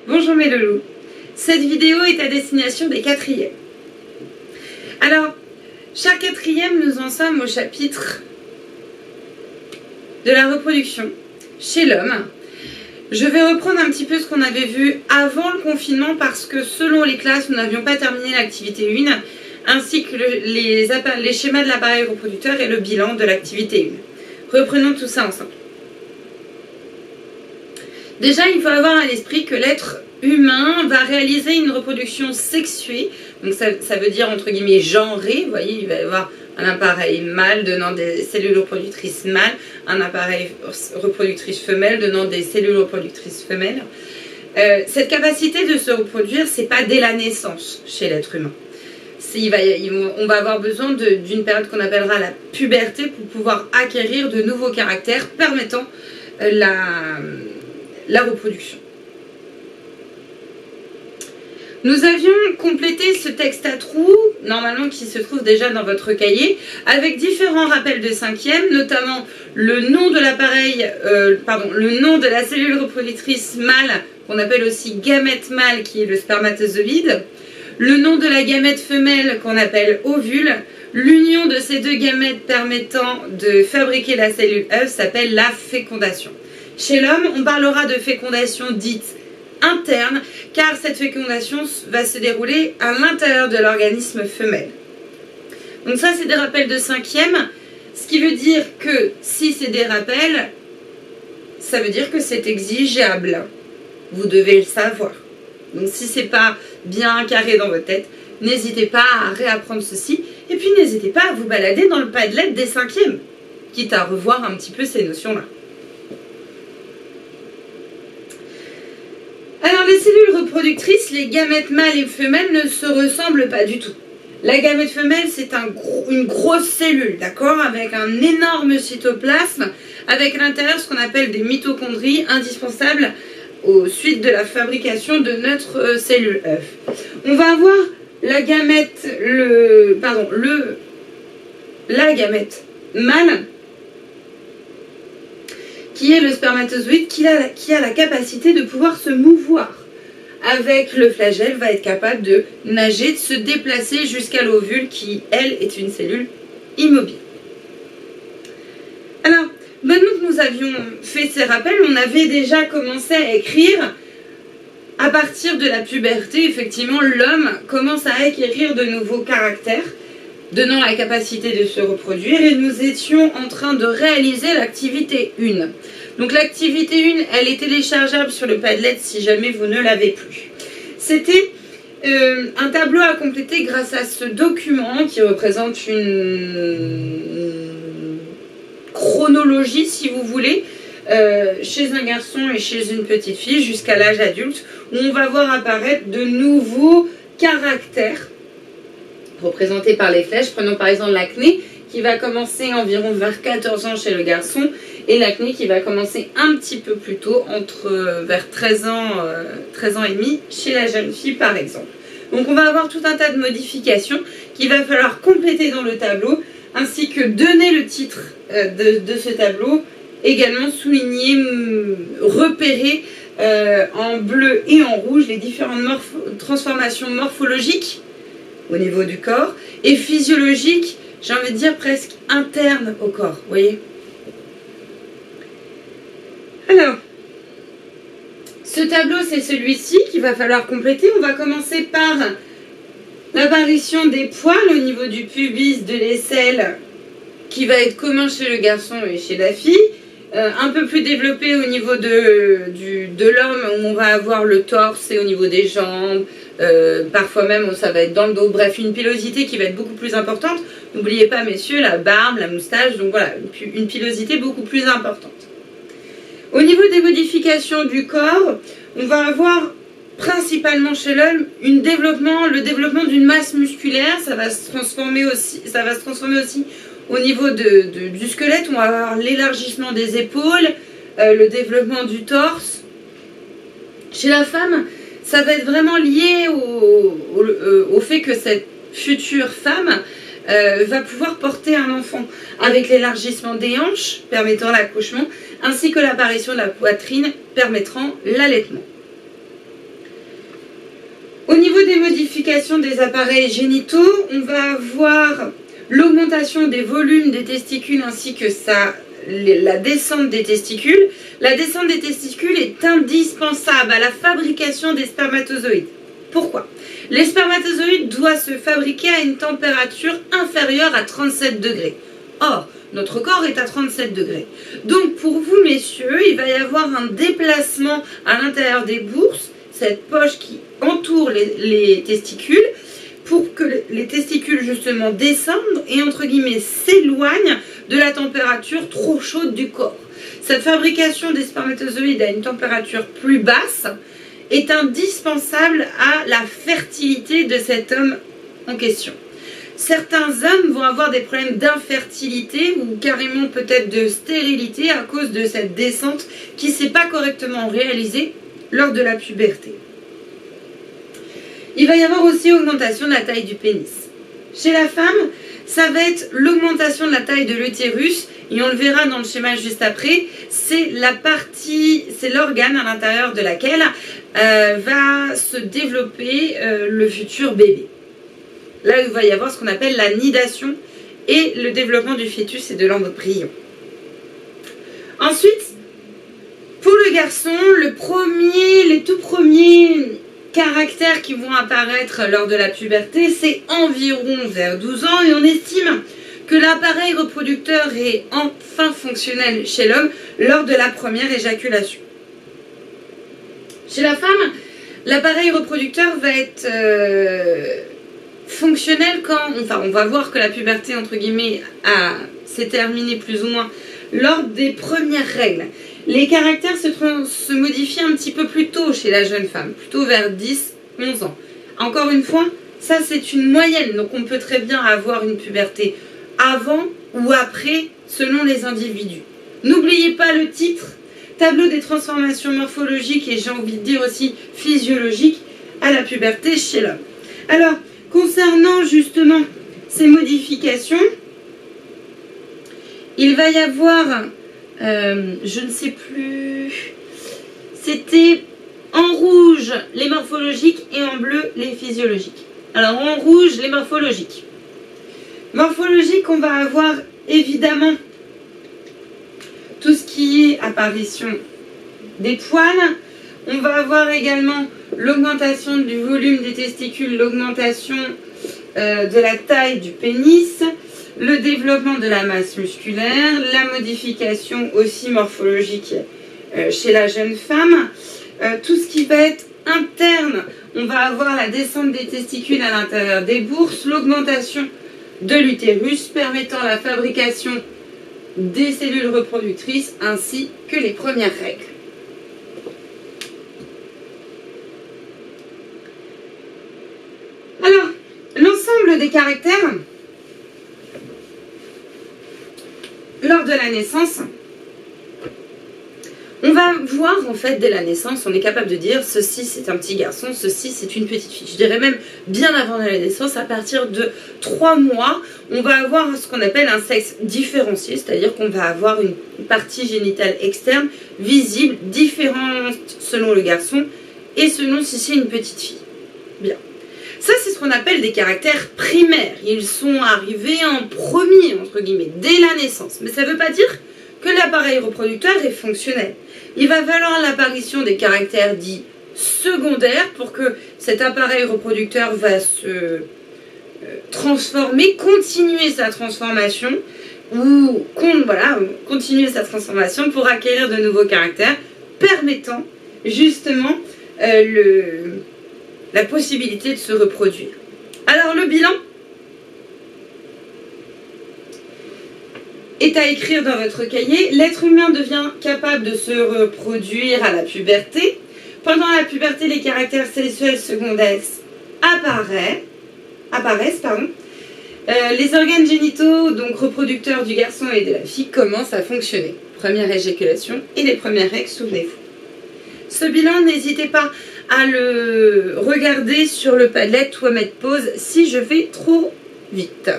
Bonjour mes loulous, cette vidéo est à destination des quatrièmes. Alors, chaque quatrième, nous en sommes au chapitre de la reproduction chez l'homme. Je vais reprendre un petit peu ce qu'on avait vu avant le confinement parce que selon les classes, nous n'avions pas terminé l'activité 1 ainsi que les schémas de l'appareil reproducteur et le bilan de l'activité 1. Reprenons tout ça ensemble. Déjà, il faut avoir à l'esprit que l'être humain va réaliser une reproduction sexuée. Donc ça veut dire entre guillemets genrée. Vous voyez, il va y avoir un appareil mâle donnant des cellules reproductrices mâles, un appareil reproductrice femelle donnant des cellules reproductrices femelles. Cette capacité de se reproduire, c'est pas dès la naissance chez l'être humain. On va avoir besoin d'une période qu'on appellera la puberté pour pouvoir acquérir de nouveaux caractères permettant la reproduction. Nous avions complété ce texte à trous, normalement qui se trouve déjà dans votre cahier, avec différents rappels de cinquième, notamment le nom de l'appareil, le nom de la cellule reproductrice mâle, qu'on appelle aussi gamète mâle, qui est le spermatozoïde, le nom de la gamète femelle, qu'on appelle ovule, l'union de ces deux gamètes permettant de fabriquer la cellule œuf s'appelle la fécondation. Chez l'homme, on parlera de fécondation dite interne, car cette fécondation va se dérouler à l'intérieur de l'organisme femelle. Donc ça, c'est des rappels de cinquième, ce qui veut dire que si c'est des rappels, ça veut dire que c'est exigeable. Vous devez le savoir. Donc si c'est pas bien carré dans votre tête, n'hésitez pas à réapprendre ceci, et puis n'hésitez pas à vous balader dans le Padlet des cinquièmes, quitte à revoir un petit peu ces notions-là. Alors les cellules reproductrices, les gamètes mâles et femelles ne se ressemblent pas du tout. La gamète femelle, c'est une grosse cellule, d'accord, avec un énorme cytoplasme, avec à l'intérieur ce qu'on appelle des mitochondries indispensables aux suites de la fabrication de notre cellule œuf. On va avoir la gamète, la gamète mâle, qui est le spermatozoïde, qui a la capacité de pouvoir se mouvoir. Avec le flagelle, va être capable de nager, de se déplacer jusqu'à l'ovule, qui, elle, est une cellule immobile. Alors, maintenant que nous avions fait ces rappels, on avait déjà commencé à écrire. À partir de la puberté, effectivement, l'homme commence à acquérir de nouveaux caractères, donnant la capacité de se reproduire, et nous étions en train de réaliser l'activité 1. Donc l'activité 1, elle est téléchargeable sur le Padlet si jamais vous ne l'avez plus. C'était un tableau à compléter grâce à ce document qui représente une chronologie, si vous voulez, chez un garçon et chez une petite fille jusqu'à l'âge adulte, où on va voir apparaître de nouveaux caractères représenté par les flèches. Prenons par exemple l'acné qui va commencer environ vers 14 ans chez le garçon et l'acné qui va commencer un petit peu plus tôt, vers 13 ans et demi chez la jeune fille par exemple. Donc on va avoir tout un tas de modifications qu'il va falloir compléter dans le tableau, ainsi que donner le titre de ce tableau, également souligner, repérer en bleu et en rouge les différentes transformations morphologiques au niveau du corps, et physiologique, j'ai envie de dire presque interne au corps, vous voyez. Alors, ce tableau, c'est celui-ci qu'il va falloir compléter. On va commencer par l'apparition des poils au niveau du pubis, de l'aisselle, qui va être commun chez le garçon et chez la fille. Un peu plus développé au niveau de l'homme, où on va avoir le torse et au niveau des jambes, parfois même ça va être dans le dos, bref, une pilosité qui va être beaucoup plus importante. N'oubliez pas, messieurs, la barbe, la moustache, donc voilà, une pilosité beaucoup plus importante. Au niveau des modifications du corps, on va avoir principalement chez l'homme le développement d'une masse musculaire. Ça va se transformer aussi au niveau du squelette. On va avoir l'élargissement des épaules, le développement du torse. Chez la femme, ça va être vraiment lié au fait que cette future femme va pouvoir porter un enfant, avec l'élargissement des hanches permettant l'accouchement, ainsi que l'apparition de la poitrine permettant l'allaitement. Au niveau des modifications des appareils génitaux, on va avoir l'augmentation des volumes des testicules ainsi que la descente des testicules. La descente des testicules est indispensable à la fabrication des spermatozoïdes. Pourquoi? Les spermatozoïdes doivent se fabriquer à une température inférieure à 37 degrés. Or, notre corps est à 37 degrés. Donc, pour vous, messieurs, il va y avoir un déplacement à l'intérieur des bourses, cette poche qui entoure les testicules, pour que les testicules, justement, descendent et, entre guillemets, s'éloignent de la température trop chaude du corps. Cette fabrication des spermatozoïdes à une température plus basse est indispensable à la fertilité de cet homme en question. Certains hommes vont avoir des problèmes d'infertilité ou carrément peut-être de stérilité à cause de cette descente qui ne s'est pas correctement réalisée lors de la puberté. Il va y avoir aussi augmentation de la taille du pénis. Chez la femme, ça va être l'augmentation de la taille de l'utérus, et on le verra dans le schéma juste après. C'est l'organe à l'intérieur de laquelle va se développer le futur bébé. Là, il va y avoir ce qu'on appelle la nidation et le développement du fœtus et de l'embryon. Ensuite, pour le garçon, les tout premiers caractères qui vont apparaître lors de la puberté, c'est environ vers 12 ans, et on estime que l'appareil reproducteur est enfin fonctionnel chez l'homme lors de la première éjaculation. Chez la femme, l'appareil reproducteur va être fonctionnel quand, on va voir que la puberté, entre guillemets, s'est terminée plus ou moins lors des premières règles. Les caractères se modifient un petit peu plus tôt chez la jeune femme, plutôt vers 10-11 ans. Encore une fois, ça c'est une moyenne, donc on peut très bien avoir une puberté avant ou après, selon les individus. N'oubliez pas le titre, tableau des transformations morphologiques et j'ai envie de dire aussi physiologiques à la puberté chez l'homme. Alors, concernant justement ces modifications, il va y avoir, je ne sais plus, c'était en rouge les morphologiques et en bleu les physiologiques. Alors en rouge les morphologiques. Morphologique, on va avoir évidemment tout ce qui est apparition des poils. On va avoir également l'augmentation du volume des testicules, l'augmentation de la taille du pénis, le développement de la masse musculaire, la modification aussi morphologique chez la jeune femme. Tout ce qui va être interne, on va avoir la descente des testicules à l'intérieur des bourses, l'augmentation de l'utérus permettant la fabrication des cellules reproductrices ainsi que les premières règles. Alors, l'ensemble des caractères lors de la naissance, on va voir en fait dès la naissance, on est capable de dire ceci c'est un petit garçon, ceci c'est une petite fille. Je dirais même bien avant la naissance, à partir de 3 mois, on va avoir ce qu'on appelle un sexe différencié, c'est-à-dire qu'on va avoir une partie génitale externe visible, différente selon le garçon et selon si c'est une petite fille. Bien. Ça, c'est ce qu'on appelle des caractères primaires. Ils sont arrivés en premier, entre guillemets, dès la naissance. Mais ça ne veut pas dire que l'appareil reproducteur est fonctionnel. Il va falloir l'apparition des caractères dits secondaires pour que cet appareil reproducteur va se transformer, continuer sa transformation ou continuer sa transformation pour acquérir de nouveaux caractères permettant justement la possibilité de se reproduire. Alors le bilan est à écrire dans votre cahier. L'être humain devient capable de se reproduire à la puberté. Pendant la puberté, les caractères sexuels secondaires apparaissent. Les organes génitaux, donc reproducteurs du garçon et de la fille, commencent à fonctionner. Première éjaculation et les premières règles, souvenez-vous. Ce bilan, n'hésitez pas à le regarder sur le Padlet ou à mettre pause si je vais trop vite.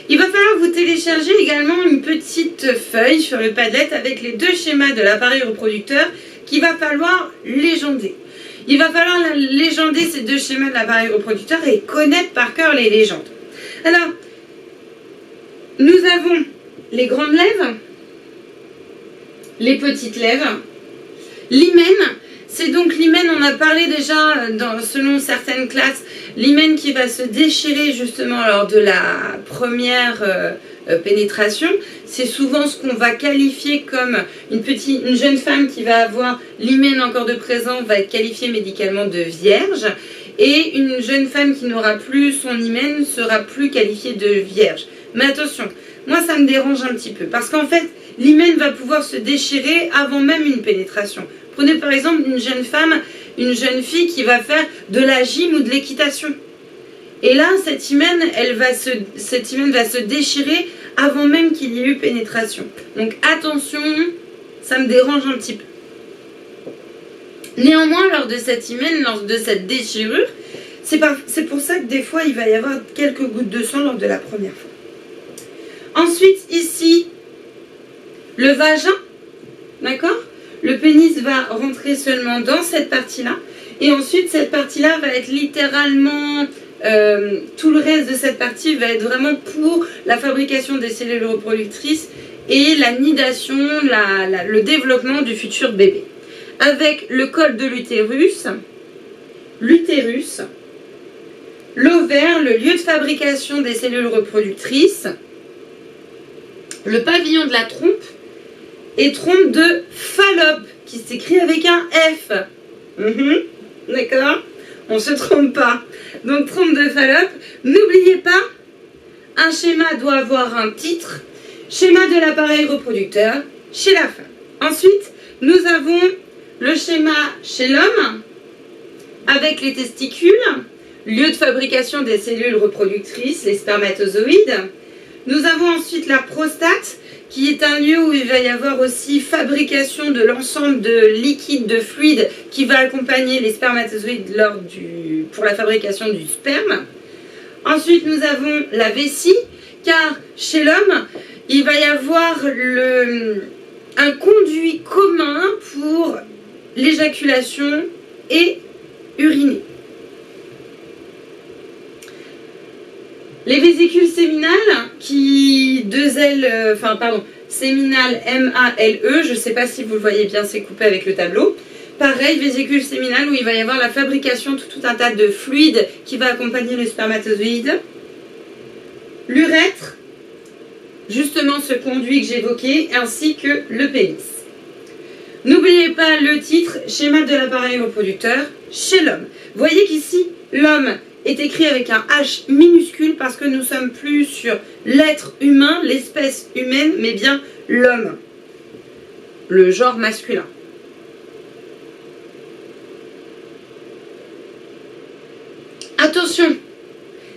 Il va falloir vous télécharger également une petite feuille sur le Padlet avec les 2 schémas de l'appareil reproducteur qu'il va falloir légender. Il va falloir légender ces deux schémas de l'appareil reproducteur et connaître par cœur les légendes. Alors, nous avons les grandes lèvres, les petites lèvres, l'hymen. C'est donc l'hymen, on a parlé déjà selon certaines classes, l'hymen qui va se déchirer justement lors de la première pénétration. C'est souvent ce qu'on va qualifier comme une jeune femme qui va avoir l'hymen encore de présent va être qualifiée médicalement de vierge. Et une jeune femme qui n'aura plus son hymen sera plus qualifiée de vierge. Mais attention, moi ça me dérange un petit peu. Parce qu'en fait, l'hymen va pouvoir se déchirer avant même une pénétration. Prenez par exemple une jeune femme, une jeune fille qui va faire de la gym ou de l'équitation. Et là, cet hymen va se déchirer avant même qu'il y ait eu pénétration. Donc attention, ça me dérange un petit peu. Néanmoins, lors de cet hymen, lors de cette déchirure, c'est pour ça que des fois, il va y avoir quelques gouttes de sang lors de la première fois. Ensuite, ici, le vagin, d'accord ? Le pénis va rentrer seulement dans cette partie-là. Et ensuite, cette partie-là va être littéralement... tout le reste de cette partie va être vraiment pour la fabrication des cellules reproductrices et la nidation, le développement du futur bébé. Avec le col de l'utérus, l'ovaire, le lieu de fabrication des cellules reproductrices, le pavillon de la trompe et trompe de Fallope, qui s'écrit avec un F. D'accord ? On ne se trompe pas. Donc, trompe de Fallope. N'oubliez pas, un schéma doit avoir un titre. Schéma de l'appareil reproducteur chez la femme. Ensuite, nous avons le schéma chez l'homme avec les testicules, lieu de fabrication des cellules reproductrices, les spermatozoïdes. Nous avons ensuite la prostate, qui est un lieu où il va y avoir aussi fabrication de l'ensemble de liquides, de fluides qui va accompagner les spermatozoïdes pour la fabrication du sperme. Ensuite, nous avons la vessie, car chez l'homme, il va y avoir un conduit commun pour l'éjaculation et uriner. Les vésicules séminales, séminales M-A-L-E, je ne sais pas si vous le voyez bien, c'est coupé avec le tableau. Pareil, vésicule séminale où il va y avoir la fabrication de tout un tas de fluides qui va accompagner le spermatozoïde. L'urètre, justement ce conduit que j'évoquais, ainsi que le pénis. N'oubliez pas le titre, schéma de l'appareil reproducteur chez l'homme. Voyez qu'ici, l'homme est écrit avec un H minuscule parce que nous sommes plus sur l'être humain, l'espèce humaine, mais bien l'homme, le genre masculin. Attention,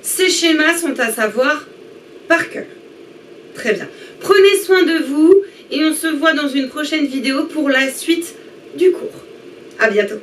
ces schémas sont à savoir par cœur. Très bien. Prenez soin de vous et on se voit dans une prochaine vidéo pour la suite du cours. À bientôt.